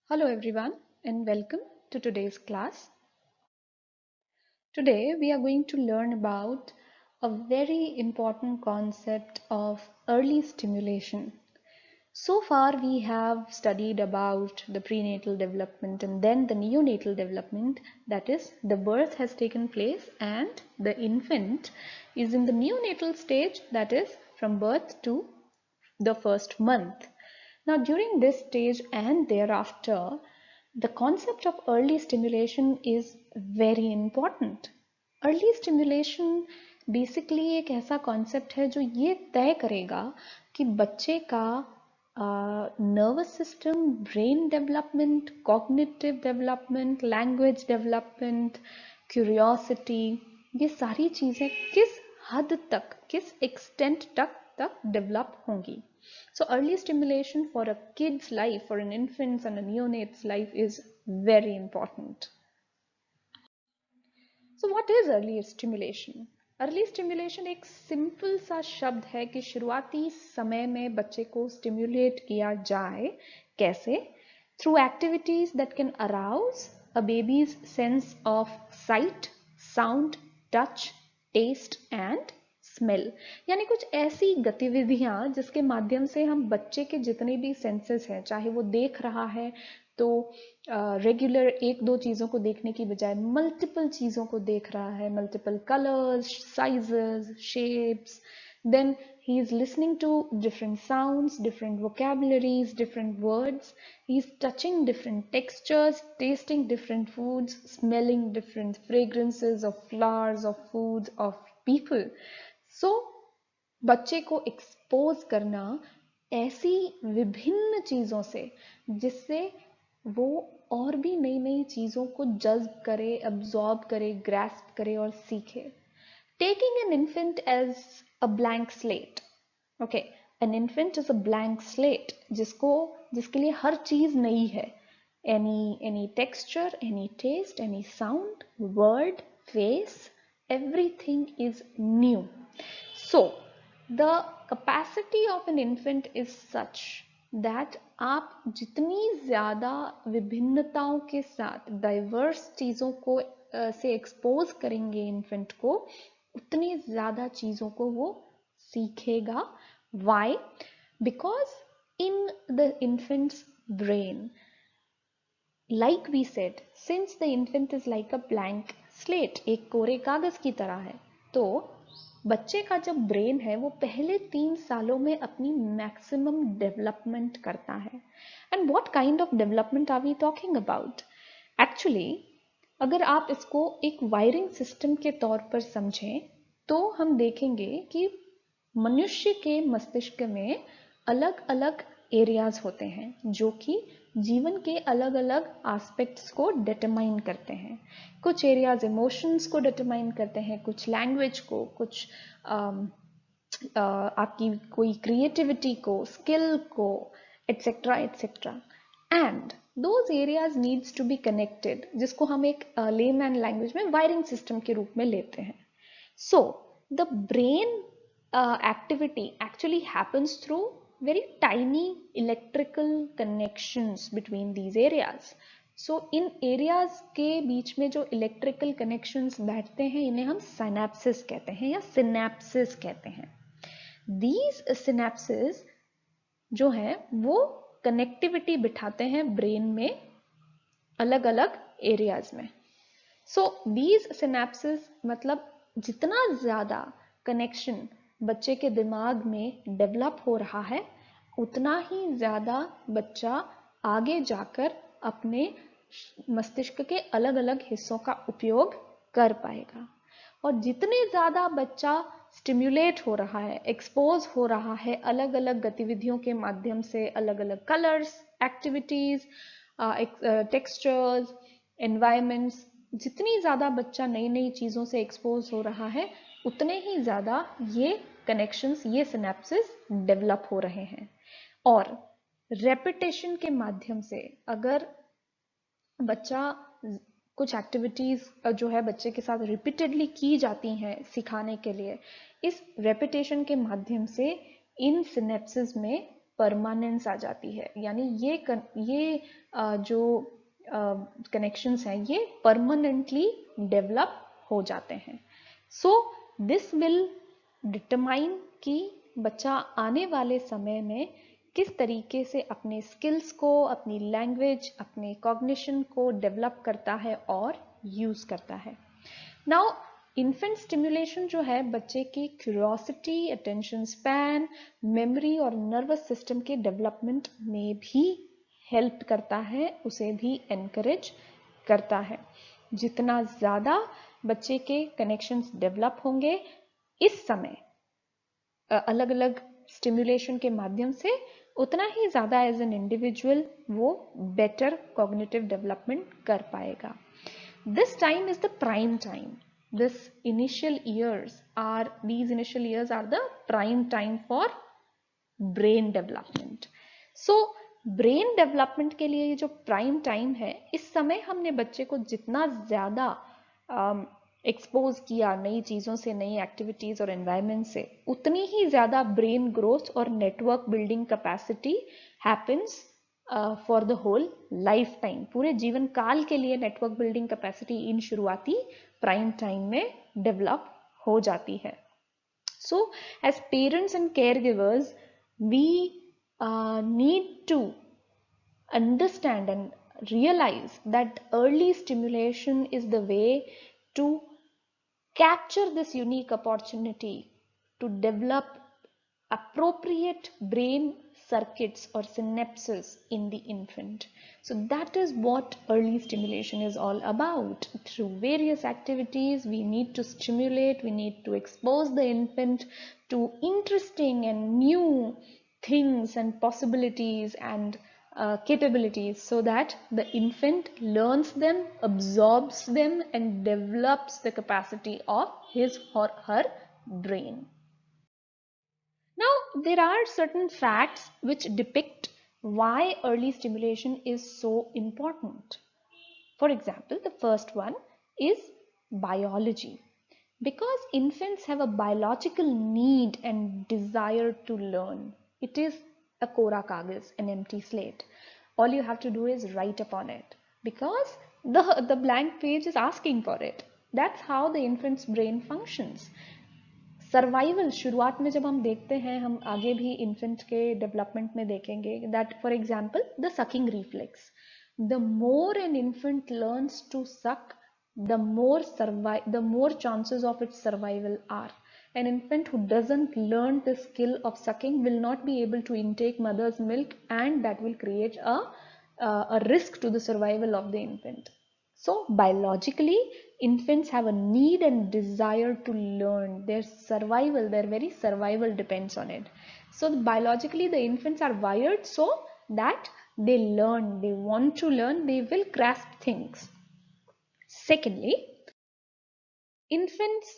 Hello everyone and welcome to today's class. Today we are going to learn about a very important concept of early stimulation. So far we have studied about the prenatal development and then the neonatal development, that is the birth has taken place and the infant is in the neonatal stage, that is from birth to the first month. Now, during this stage and thereafter, the concept of early stimulation is very important. Early stimulation basically एक ऐसा concept है जो ये तय करेगा कि बच्चे का nervous system, brain development, cognitive development, language development, curiosity, ये सारी चीज़ें किस हद तक, किस एक्सटेंट तक डेवलप होंगी. So early stimulation for a kid's life, for an infant's and a neonate's life is very important. So what is early stimulation? Early stimulation एक सिंपल सा शब्द है कि शुरुआती समय में बच्चे को स्टिमुलेट किया जाए. कैसे? Through activities that can arouse a baby's sense of sight, sound, touch, taste and smell. यानी कुछ ऐसी गतिविधियां जिसके माध्यम से हम बच्चे के जितने भी सेंसेस हैं, चाहे वो देख रहा है तो रेगुलर एक दो चीज़ों को देखने की बजाय मल्टीपल चीज़ों को देख रहा है, multiple colours, sizes, shapes, then he is listening to different sounds, different vocabularies, different words. He is touching different textures, tasting different foods, smelling different fragrances of flowers, of foods, of people. So बच्चे को expose करना ऐसी विभिन्न चीज़ों से जिससे वो और भी नई नई चीज़ों को जज्ब करे, अब्जॉर्ब करे, ग्रैस्प करे और सीखे. Taking an infant as a blank slate. Okay, an infant is a blank slate जिसके लिए हर चीज़ नई है. any texture, any taste, any sound, word, face, everything is new. So the capacity of an infant is such that आप जितनी ज़्यादा विभिन्नताओं के साथ डाइवर्स चीज़ों को से एक्सपोज करेंगे इन्फेंट को, उतनी ज़्यादा चीज़ों को वो सीखेगा. Why? Because in the infant's brain, like we said, since the infant is like a blank slate, एक कोरे कागज की तरह है, तो बच्चे का जब ब्रेन है वो पहले 3 सालों में अपनी मैक्सिमम डेवलपमेंट करता है. And what kind of development are we talking about? Actually अगर आप इसको एक वायरिंग सिस्टम के तौर पर समझें तो हम देखेंगे कि मनुष्य के मस्तिष्क में अलग अलग एरियाज होते हैं जो कि जीवन के अलग अलग एस्पेक्ट्स को डिटरमाइन करते हैं. कुछ एरियाज इमोशंस को डिटरमाइन करते हैं, कुछ लैंग्वेज को, कुछ आपकी कोई क्रिएटिविटी को, स्किल को, etcetera etcetera. And those areas needs to be connected, जिसको हम एक लेमैन लैंग्वेज में वायरिंग सिस्टम के रूप में लेते हैं. So the brain activity actually happens through very tiny electrical connections between these areas. So in areas के बीच में जो electrical connections बैठते हैं इन्हें हम synapses कहते हैं या synapses कहते हैं. These synapses जो हैं वो connectivity बिठाते हैं brain में अलग अलग areas में. So these synapses मतलब जितना ज़्यादा connection बच्चे के दिमाग में डेवलप हो रहा है उतना ही ज़्यादा बच्चा आगे जाकर अपने मस्तिष्क के अलग अलग हिस्सों का उपयोग कर पाएगा. और जितने ज़्यादा बच्चा स्टिम्युलेट हो रहा है, एक्सपोज हो रहा है अलग अलग गतिविधियों के माध्यम से, अलग अलग कलर्स, एक्टिविटीज़, टेक्सचर्स, एनवायरनमेंट्स, जितनी ज़्यादा बच्चा नई नई चीज़ों से एक्सपोज हो रहा है उतने ही ज़्यादा ये कनेक्शंस, ये सिनेप्सिस डेवलप हो रहे हैं. और रेपिटेशन के माध्यम से अगर बच्चा कुछ एक्टिविटीज़ जो है बच्चे के साथ रिपीटेडली की जाती हैं सिखाने के लिए, इस रेपिटेशन के माध्यम से इन सिनेप्सिस में परमानेंस आ जाती है, यानी ये जो कनेक्शंस हैं ये परमानेंटली डेवलप हो जाते हैं. सो दिस विल डिटरमाइन कि बच्चा आने वाले समय में किस तरीके से अपने स्किल्स को, अपनी लैंग्वेज, अपने कॉग्निशन को डेवलप करता है और यूज करता है. नाउ इन्फेंट स्टिमुलेशन जो है बच्चे की क्यूरियोसिटी, अटेंशन स्पैन, मेमोरी और नर्वस सिस्टम के डेवलपमेंट में भी हेल्प करता है, उसे भी एनकरेज करता है. जितना ज़्यादा बच्चे के कनेक्शंस डेवलप होंगे इस समय अलग अलग स्टिमुलेशन के माध्यम से, उतना ही ज़्यादा एज एन इंडिविजुअल वो बेटर कॉग्निटिव डेवलपमेंट कर पाएगा. This time is the prime time. These initial years are the prime time for brain development. So brain development के लिए ये जो prime time है, इस समय हमने बच्चे को जितना ज़्यादा एक्सपोज किया नई चीज़ों से, नई एक्टिविटीज़ और एनवायरनमेंट से, उतनी ही ज़्यादा ब्रेन ग्रोथ और network building capacity happens for the whole life time. पूरे जीवन काल के लिए नेटवर्क बिल्डिंग कैपेसिटी इन शुरुआती प्राइम टाइम में डेवलप हो जाती है. So as parents and care givers we need to understand and realize that early stimulation is the way to capture this unique opportunity to develop appropriate brain circuits or synapses in the infant. So that is what early stimulation is all about. Through various activities we need to stimulate, we need to expose the infant to interesting and new things and possibilities and capabilities, so that the infant learns them, absorbs them and develops the capacity of his or her brain. Now there are certain facts which depict why early stimulation is so important. For example, the first one is biology. Because infants have a biological need and desire to learn, it is a kora kagaz, an empty slate. All you have to do is write upon it, because the blank page is asking for it. That's how the infant's brain functions. Survival शुरुआत में जब हम देखते हैं, हम आगे भी infant के डेवलपमेंट में देखेंगे that for example the sucking reflex. The more an infant learns to suck, the more chances of its survival are. An infant who doesn't learn the skill of sucking will not be able to intake mother's milk, and that will create a risk to the survival of the infant. So biologically, infants have a need and desire to learn. Their survival, their very survival depends on it. So biologically the infants are wired so that they learn, they want to learn, they will grasp things. Secondly, infants,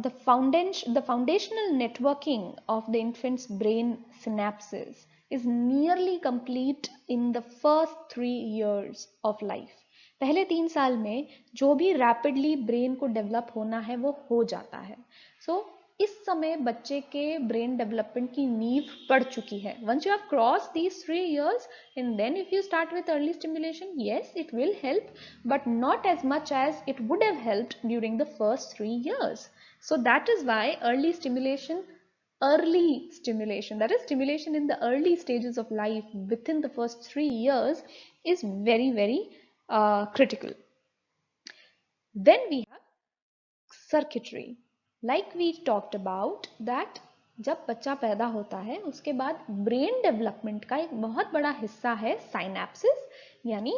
the foundational networking of the infant's brain synapses is nearly complete in the first 3 years of life. पहले 3 साल में जो भी rapidly brain को develop होना है वो हो जाता है. सो इस समय बच्चे के ब्रेन डेवलपमेंट की नींव पड़ चुकी है. Once you have crossed these 3 years, and then if you start with early stimulation, yes, it will help, but not as much as it would have helped during the first 3 years. So that is why early stimulation, that is stimulation in the early stages of life within the first 3 years, is very, very critical. Then we have circuitry. Like we talked about that जब बच्चा पैदा होता है उसके बाद brain development का एक बहुत बड़ा हिस्सा है साइनेप्सिस, यानी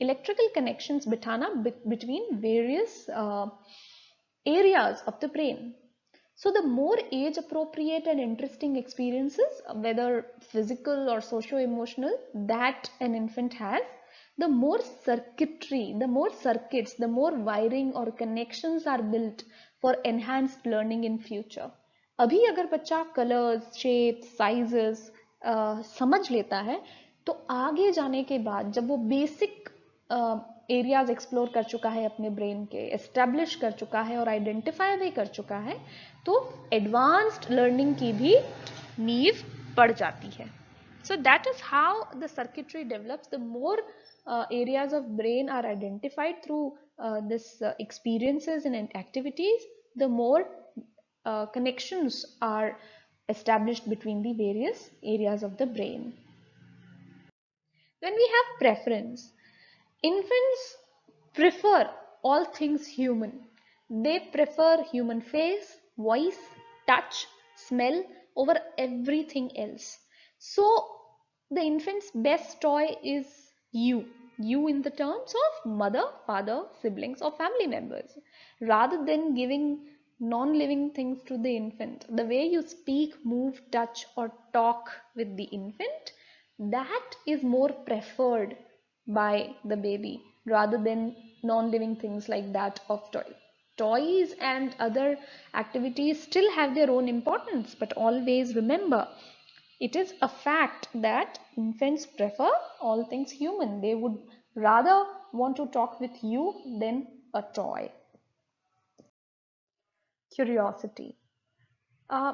इलेक्ट्रिकल कनेक्शंस बिठाना between various areas of the brain. So the more age appropriate and interesting experiences, whether physical or socio-emotional, that an infant has, the more circuitry, the more circuits, the more wiring or connections are built for enhanced learning in future. अभी अगर बच्चा colours, shapes, sizes समझ लेता है तो आगे जाने के बाद जब वो बेसिक एरियाज एक्सप्लोर कर चुका है अपने ब्रेन के, एस्टेब्लिश कर चुका है और आइडेंटिफाई भी कर चुका है, तो एडवांस्ड लर्निंग की भी नींव पड़ जाती है. So that is how the circuitry develops. The more areas of brain are identified through this experiences and activities, the more connections are established between the various areas of the brain. When we have preference, infants prefer all things human. They prefer human face, voice, touch, smell over everything else. So the infant's best toy is you. You in the terms of mother, father, siblings or family members. Rather than giving non-living things to the infant, the way you speak, move, touch or talk with the infant, that is more preferred by the baby rather than non-living things like that of toy. Toys and other activities still have their own importance, but always remember, it is a fact that infants prefer all things human. They would rather want to talk with you than a toy. Curiosity. Uh,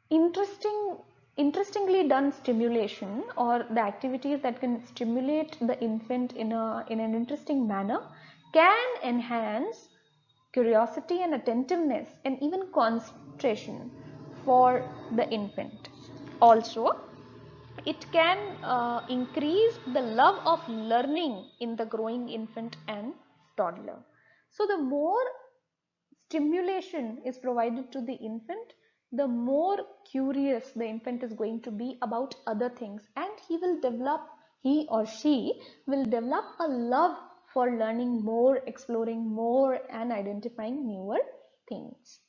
interestingly done stimulation, or the activities that can stimulate the infant in an interesting manner, can enhance curiosity and attentiveness and even concentration for the infant. Also, it can increase the love of learning in the growing infant and toddler. So the more stimulation is provided to the infant, the more curious the infant is going to be about other things, and he or she will develop a love for learning more, exploring more and identifying newer things.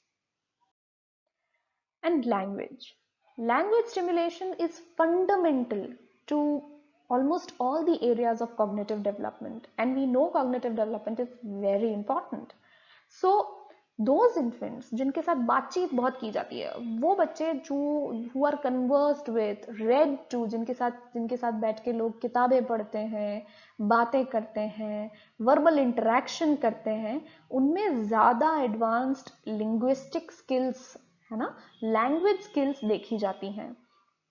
And language. Language stimulation is fundamental to almost all the areas of cognitive development, and we know cognitive development is very important. So those infants जिनके साथ बातचीत बहुत की जाती है, वो बच्चे जो who are conversed with, read to, जिनके साथ बैठ के लोग किताबें पढ़ते हैं, बातें करते हैं, verbal interaction करते हैं, उनमें ज़्यादा advanced linguistic skills, है ना, language skills देखी जाती हैं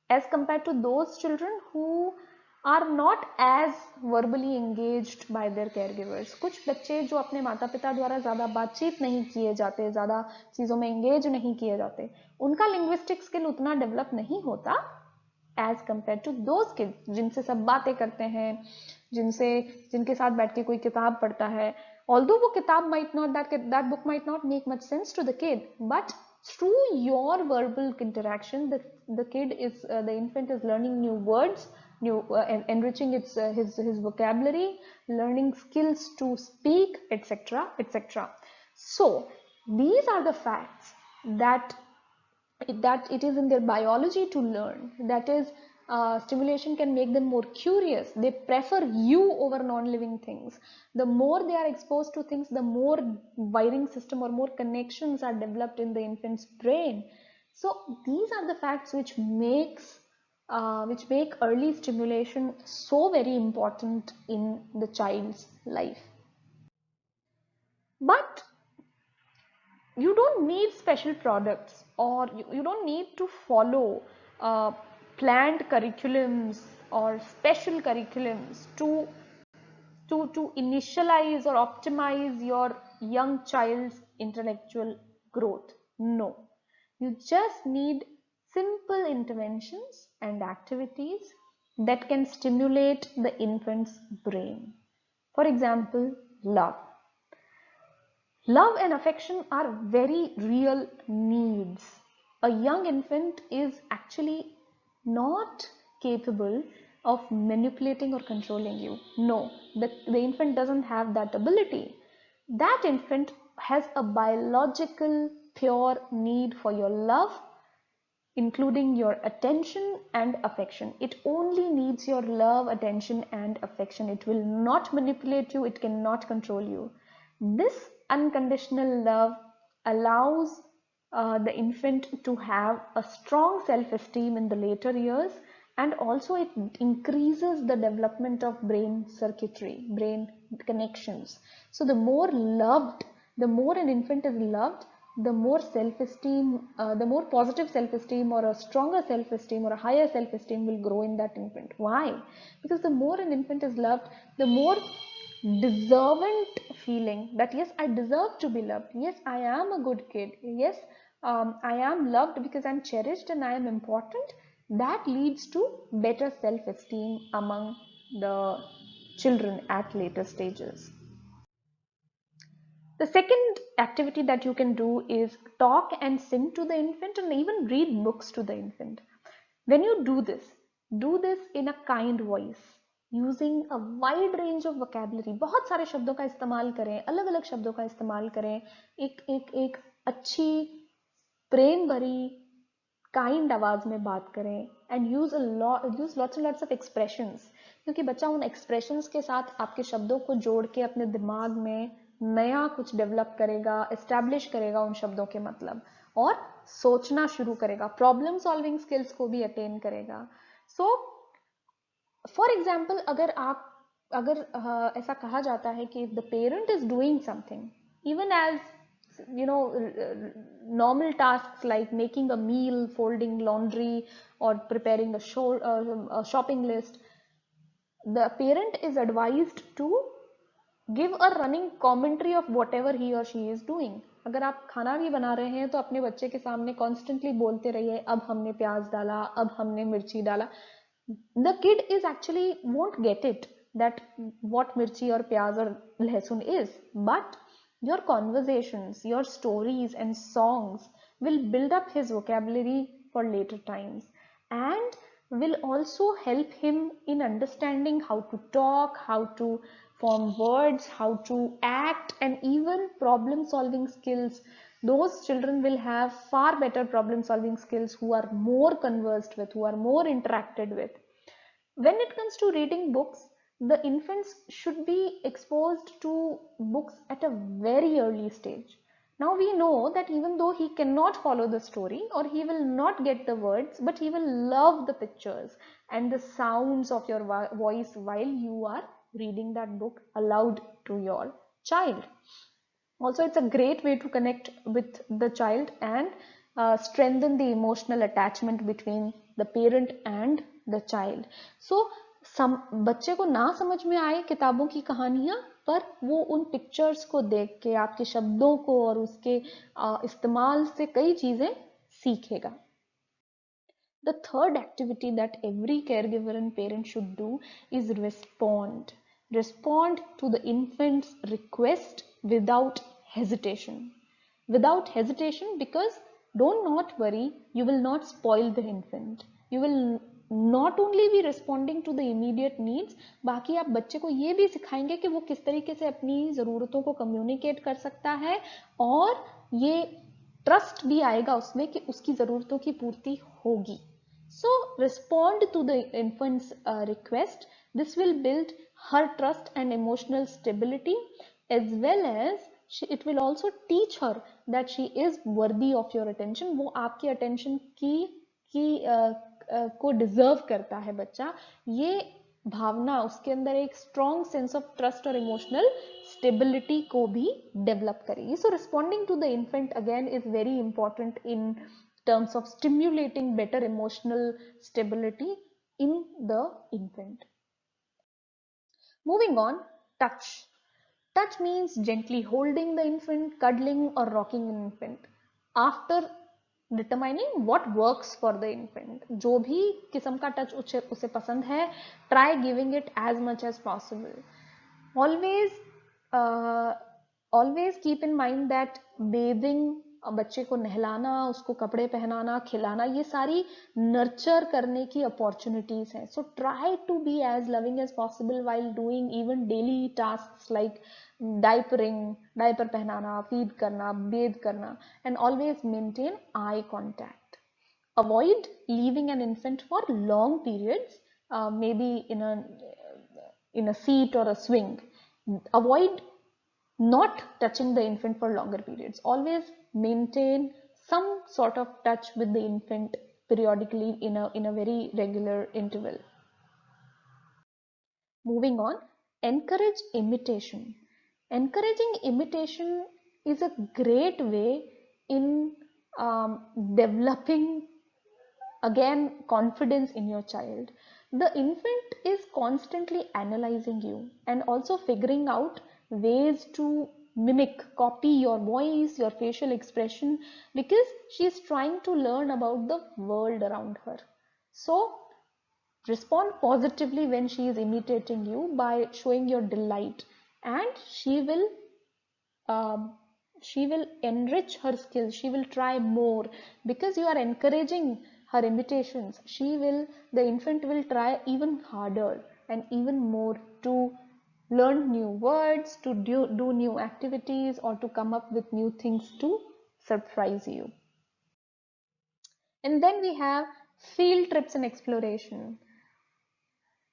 as compared to those children who are not as verbally engaged by their caregivers. कुछ बच्चे जो अपने माता पिता द्वारा ज़्यादा बातचीत नहीं किए जाते, ज़्यादा चीज़ों में engage नहीं किए जाते, उनका linguistic skill उतना develop नहीं होता as compared to those kids जिनसे सब बातें करते हैं, जिनके साथ बैठ के कोई किताब पढ़ता है. Although वो किताब might not, that book might not make much sense to the kid, but through your verbal interaction, the infant is learning new words, enriching his vocabulary, learning skills to speak, etc., etc. So these are the facts that it is in their biology to learn. That is, stimulation can make them more curious. They prefer you over non-living things. The more they are exposed to things, the more wiring system or more connections are developed in the infant's brain. So these are the facts which make early stimulation so very important in the child's life. But you don't need special products, or you don't need to follow planned curriculums or special curriculums to initialize or optimize your young child's intellectual growth. No, you just need simple interventions and activities that can stimulate the infant's brain. For example, love. Love and affection are very real needs. A young infant is actually not capable of manipulating or controlling you. No, the infant doesn't have that ability. That infant has a biological, pure need for your love, including your attention and affection. It only needs your love, attention and affection. It will not manipulate you. It cannot control you. This unconditional love allows the infant to have a strong self-esteem in the later years, and also it increases the development of brain circuitry, brain connections. So the more an infant is loved, the more self-esteem, the more positive self-esteem or a stronger self-esteem or a higher self-esteem will grow in that infant. Why? Because the more an infant is loved, the more deservant feeling that yes, I deserve to be loved. Yes, I am a good kid. Yes, I am loved because I'm cherished and I am important. That leads to better self-esteem among the children at later stages. The second activity that you can do is talk and sing to the infant and even read books to the infant. When you do this in a kind voice, using a wide range of vocabulary. बहुत सारे शब्दों का इस्तेमाल करें, अलग अलग शब्दों का इस्तेमाल करें, एक अच्छी प्रेम भरी काइंड आवाज में बात करें and use lots and lots of expressions, क्योंकि बच्चा उन एक्सप्रेशंस के साथ आपके शब्दों को जोड़ के अपने दिमाग में नया कुछ डेवलप करेगा, एस्टैब्लिश करेगा उन शब्दों के मतलब, और सोचना शुरू करेगा, प्रॉब्लम सॉल्विंग स्किल्स को भी अटेन करेगा. सो फॉर एग्जाम्पल, अगर ऐसा कहा जाता है कि the parent is doing something, even as normal tasks like making a meal, folding laundry, or preparing a shopping list, the parent is advised to give a running commentary of whatever he or she is doing. अगर आप खाना भी बना रहे हैं तो अपने बच्चे के सामने कॉन्स्टेंटली बोलते रहिए, अब हमने प्याज डाला, अब हमने मिर्ची डाला. The kid is actually won't get it that what mirchi or pyaz or lehsun is, but your conversations, your stories and songs will build up his vocabulary for later times and will also help him in understanding how to talk, how to form words, how to act, and even problem solving skills. Those children will have far better problem solving skills who are more conversed with, who are more interacted with. When it comes to reading books, the infants should be exposed to books at a very early stage. Now we know that even though he cannot follow the story or he will not get the words, but he will love the pictures and the sounds of your voice while you are reading that book aloud to your child. Also, it's a great way to connect with the child and strengthen the emotional attachment between the parent and the child. So बच्चे को ना समझ में आए किताबों की कहानियां, पर वो उन पिक्चर्स को देख के आपके शब्दों को और उसके इस्तेमाल से कई चीजें सीखेगा. The third activity that every caregiver and parent should do is respond. Respond to the infant's request without hesitation. Without hesitation, because don't not worry, you will not spoil the infant. You will not only be responding to the immediate needs, बाकी आप बच्चे को ये भी सिखाएंगे कि वो किस तरीके से अपनी ज़रूरतों को कम्युनिकेट कर सकता है, और ये ट्रस्ट भी आएगा उसमें कि उसकी ज़रूरतों की पूर्ति होगी. So respond to the infant's request. This will build her trust and emotional stability, as well as it will also teach her that she is worthy of your attention. वो आपकी attention को डिजर्व करता है बच्चा. ये भावना उसके अंदर एक स्ट्रॉन्ग सेंस ऑफ ट्रस्ट और इमोशनल स्टेबिलिटी को भी डेवलप करेगी. So responding to the infant again is very important in terms of stimulating better emotional stability in the infant. Moving on, touch. Touch means gently holding the infant, cuddling or rocking an infant. After determining what works for the infant, जो भी किस्म का touch उसे पसंद है, try giving it as much as possible. Always keep in mind that bathing, बच्चे को नहलाना, उसको कपड़े पहनाना, खिलाना, ये सारी नर्चर करने की अपॉर्चुनिटीज हैं. So try to be as loving as possible while doing even daily task like diapering, diaper पहनाना, फीड करना, बेद करना, and always maintain eye contact. Avoid leaving an infant for long periods, maybe in a seat or a swing. Avoid not touching the infant for longer periods. Always maintain some sort of touch with the infant periodically in a very regular interval. Moving on, encourage imitation. Encouraging imitation is a great way in developing again confidence in your child. The infant is constantly analyzing you and also figuring out ways to mimic, copy your voice, your facial expression, because she is trying to learn about the world around her. So respond positively when she is imitating you by showing your delight, and um, she will enrich her skills. She will try more because you are encouraging her imitations. The infant will try even harder and even more to learn new words, to do new activities, or to come up with new things to surprise you. And then we have field trips and exploration.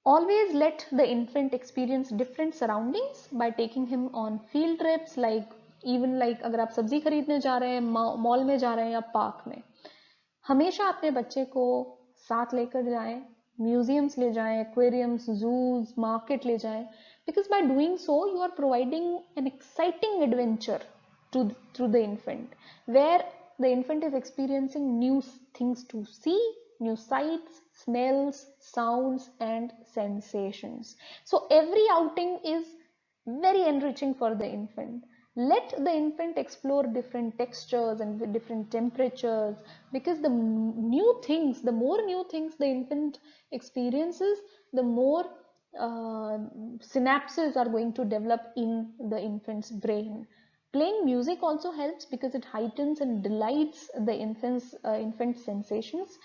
Always let the infant experience different surroundings by taking him on field trips, like अगर आप सब्जी खरीदने जा रहे हैं, mall में जा रहे हैं या पार्क में, हमेशा अपने बच्चे को साथ लेकर जाएं, म्यूजियम्स ले जाएं, एक्वेरियम्स, जूस, मार्केट ले जाएं, because by doing so you are providing an exciting adventure to the infant, where the infant is experiencing new things to see, new sights, smells, sounds, and sensations. So every outing is very enriching for the infant. Let the infant explore different textures and different temperatures, because the more new things the infant experiences, the more synapses are going to develop in the infant's brain. Playing music also helps because it heightens and delights the infant's sensations.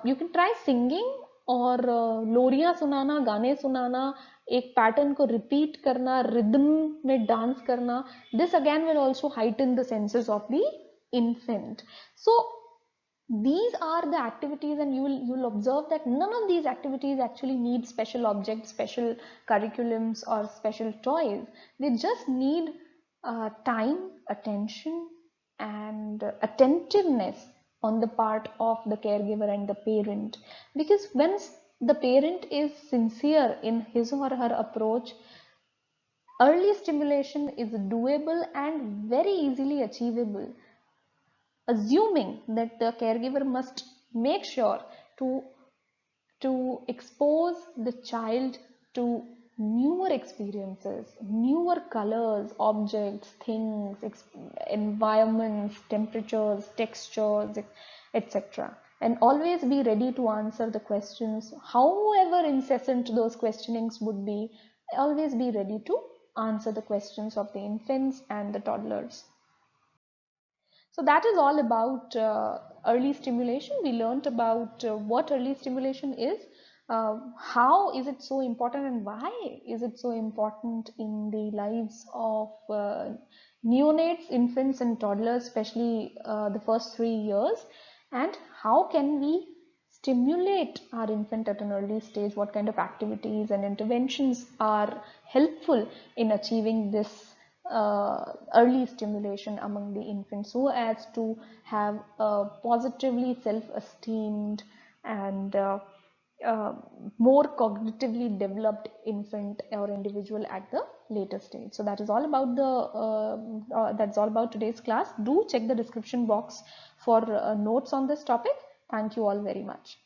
You can try singing और लोरियां सुनाना, गाने सुनाना, एक pattern को repeat करना, rhythm में dance करना. This again will also heighten the senses of the infant. So these are the activities, and you'll observe that none of these activities actually need special objects, special curriculums, or special toys. They just need time, attention, and attentiveness on the part of the caregiver and the parent. Because once the parent is sincere in his or her approach, early stimulation is doable and very easily achievable, assuming that the caregiver must make sure to expose the child to newer experiences, newer colors, objects, things, environments, temperatures, textures, etc. And always be ready to answer the questions, however incessant those questionings would be. Always be ready to answer the questions of the infants and the toddlers. So that is all about early stimulation. We learned about what early stimulation is, how is it so important, and why is it so important in the lives of neonates, infants, and toddlers, especially the first 3 years, and how can we stimulate our infant at an early stage, what kind of activities and interventions are helpful in achieving this early stimulation among the infants, so as to have a positively self-esteemed and more cognitively developed infant or individual at the later stage. So that is all about that's all about today's class. Do check the description box for notes on this topic. Thank you all very much.